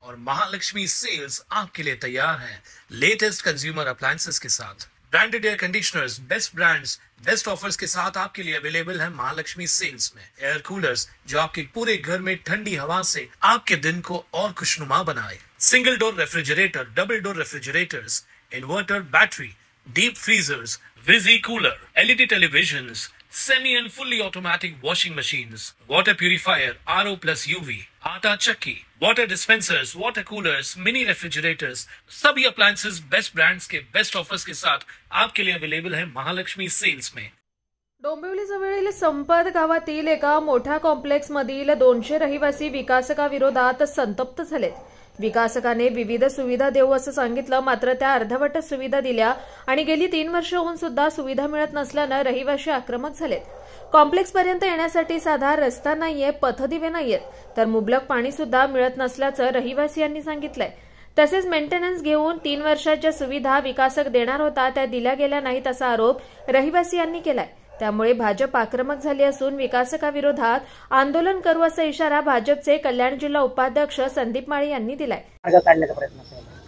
और महालक्ष्मी सेल्स आपके लिए तैयार है लेटेस्ट कंज्यूमर अप्लायंसेस के साथ। Branded air conditioners, best brands, best offers के साथ आपके लिए अवेलेबल है महालक्ष्मी सेल्स में। एयर कूलर्स जो आपके पूरे घर में ठंडी हवा से आपके दिन को और खुशनुमा बनाए। Single door refrigerator, double door refrigerators, inverter battery, deep freezers, विजी cooler, LED televisions, semi and fully automatic washing machines, water purifier, RO plus UV, आटा चक्की, water dispensers, water coolers, mini refrigerators, सभी appliances बेस्ट ब्रांड्स के best offers के साथ आपके लिए available है Mahalaxmi sales में। डोंबिवली जवळील संपत गावातील एका मोठ्या कॉम्प्लेक्समधील 200 रहिवासी विकासकाविरोधात संतप्त झाले। विकासकाने विविध सुविधा देऊ असं सांगितलं, मात्र त्या अर्धवट सुविधा दिल्या आणि गेली 3 वर्ष होऊन सुद्धा सुविधा मिळत नसल्यानं रहिवासी आक्रमक झालेत। कॉम्प्लेक्सपर्यंत येण्यासाठी साधा रस्ता नाहीये, पथदिवे नाहीयेत, तर मुबलक पाणी सुद्धा मिळत नसल्याचं रहिवासीयांनी सांगितलंय। तसेच मेंटेनन्स घेऊन 3 वर्षाच्या सुविधा विकासक देणार होता त्या दिल्या गेल्या नाहीत असा आरोप रहिवासीयांनी केलाय। त्यामुळे भाजप आक्रमक झाली असून विकासकाविरोधात आंदोलन करू असा इशारा भाजपचे कल्याण जिल्हा उपाध्यक्ष संदीप माळी यांनी दिलाय।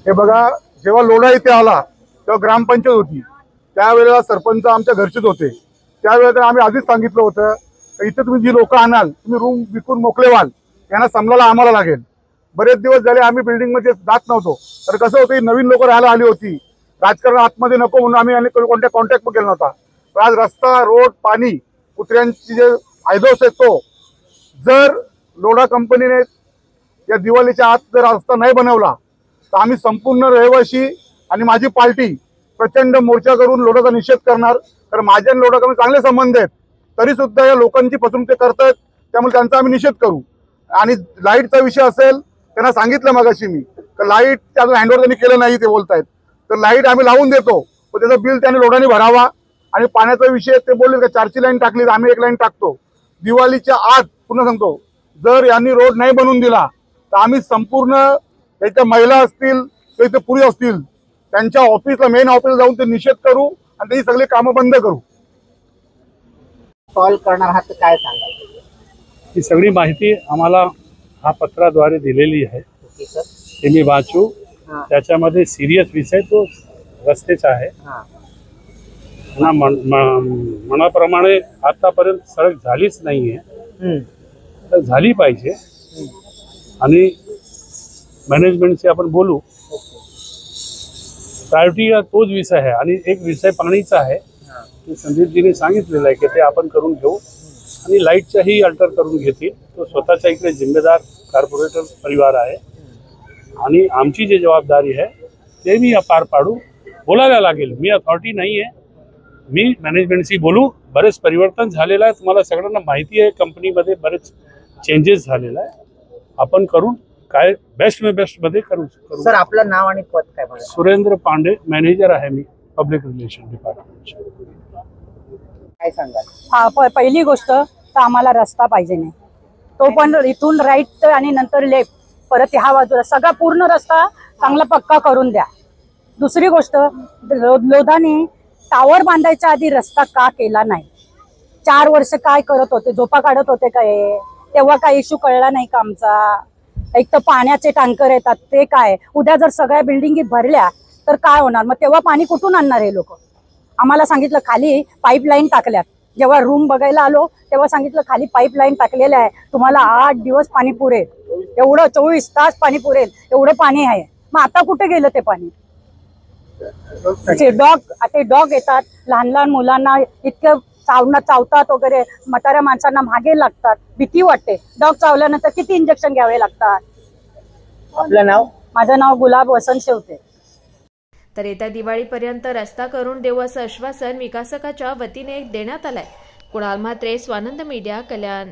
हे बघा, जेव्हा लोढा इथे आला तेव्हा ग्रामपंचायत होती, त्यावेळेला सरपंच आमच्या घरचेच होते। त्यावेळेला आम्ही आधीच सांगितलं होतं इथे तुम्ही जी लोक आणाल तुम्ही रूम विकून मोकळे व्हाल, यांना समजायला आम्हाला लागेल। बरेच दिवस झाले आम्ही बिल्डिंग मध्ये जात नव्हतो, तर कसं होतं नवीन लोक राहायला आली होती, राजकारण आतमध्ये नको म्हणून आम्ही कॉन्टॅक्ट पण केला नव्हता। आज रस्ता, रोड, पाणी, कुत्र्यांची जे आयदोस आहे तो जर लोढा कंपनीने या दिवाळीच्या आत जर रस्ता नाही बनवला तर आम्ही संपूर्ण रहिवासी आणि माझी पार्टी प्रचंड मोर्चा करून लोढाचा निषेध करणार। तर माझ्या लोढा कंपनी चांगले संबंध आहेत, तरी सुद्धा या लोकांची फसवणूक करतात, त्यामुळे त्यांचा आम्ही निषेध करू। आणि लाईटचा विषय असेल, त्यांना सांगितलं मगाशी मी की लाईट अजून हँडओव्हर त्यांनी केलं नाही ते बोलतायत, तर लाईट आम्ही लावून देतो, पण त्याचं बिल त्यांनी लोढाने भरावा। आणि पाण्याचा विषय ते बोलले का 4ची लाईन टाकली तर आम्ही 1 लाईन टाकतो। दिवाळीच्या आत पुन्हा सांगतो, जर यांनी रोड नाही बनवून दिला तर आम्ही संपूर्ण त्याच्या महिला असतील किंवा इथे पुरुष असतील त्यांच्या ऑफिसला, मेन ऑफिसला जाऊन ते निषेध करू आणि त्याची सगळी कामं बंद करू। सॉल्व्ह करणार आहात काय सांगाल? ही सगळी माहिती आम्हाला हा पत्राद्वारे दिलेली आहे, ते मी वाचू। त्याच्यामध्ये सिरियस विषय तो रस्त्याचा आहे। मनाप्रमाणे आतापर्यंत सडक झालीच नाहीये, तर झाली पाहिजे आणि मॅनेजमेंटशी आपण बोलू। प्रायोरिटी तोच विषय आहे आणि एक विषय पाणीचा आहे, ते संदीपजीने सांगितलेलं आहे की ते आपण करून घेऊ आणि लाईटच्याही अल्टर करून घेतील। तो स्वतःच्या इकडे जिम्मेदार कॉर्पोरेटर परिवार आहे आणि आमची जी जबाबदारी आहे ते मी पार पाडू। बोलायला लागेल, मी अथॉरिटी नाही आहे, मी मॅनेजमेंटशी बोलू। बरेच परिवर्तन झालेलं आहे, तुम्हाला सगळ्यांना माहिती आहे, कंपनीमध्ये बरेच चेंजेस झालेला आहे, आपण करून काय बेस्ट मध्ये करू। सर आपलं नाव आणि पद काय? सुरेंद्र पांडे, मॅनेजर आहे मी पब्लिक रिलेशन डिपार्टमेंट। काय सांगाल? पहिली गोष्ट तर आम्हाला रस्ता पाहिजे नाही, तो पण इथून राईट आणि नंतर लेफ्ट, परत ह्या बाजूला सगळा पूर्ण रस्ता चांगला पक्का करून द्या। दुसरी गोष्ट, लोधाने टावर बांधायच्या आधी रस्ता का केला नाही? 4 वर्ष काय करत होते? झोपा काढत होते काय? तेव्हा काय इश्यू कळला नाही का आमचा? एक तर पाण्याचे टँकर येतात, ते काय? उद्या जर सगळ्या बिल्डिंगी भरल्या तर काय होणार? मग तेव्हा पाणी कुठून आणणार हे लोक? आम्हाला सांगितलं खाली पाईपलाईन टाकल्यात, जेव्हा रूम बघायला आलो तेव्हा सांगितलं खाली पाईपलाईन टाकलेलं आहे, तुम्हाला 8 दिवस पाणी पुरेल, एवढं 24 तास पाणी पुरेल एवढं पाणी आहे। मग आता कुठे गेलं ते पाणी? ते डॉग येतात, लहान मुलांना इतकं चावतात वगैरे, म्हाताऱ्या माणसांना मागे लागतात, भीती वाटते। डॉग चावल्यानंतर किती इंजेक्शन घ्यावे लागतात? आपलं नाव? माझं नाव गुलाब वसंत शेवते। तर येत्या दिवाळीपर्यंत रस्ता करून देऊ असं आश्वासन विकासकाच्या वतीने देण्यात आलंय। कुणाल म्हात्रे, स्वानंद मीडिया, कल्याण।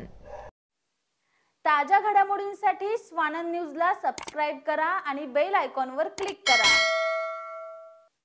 ताज्या घडामोडींसाठी स्वानंद न्यूजला सबस्क्राइब करा आणि बेल आयकॉनवर क्लिक करा।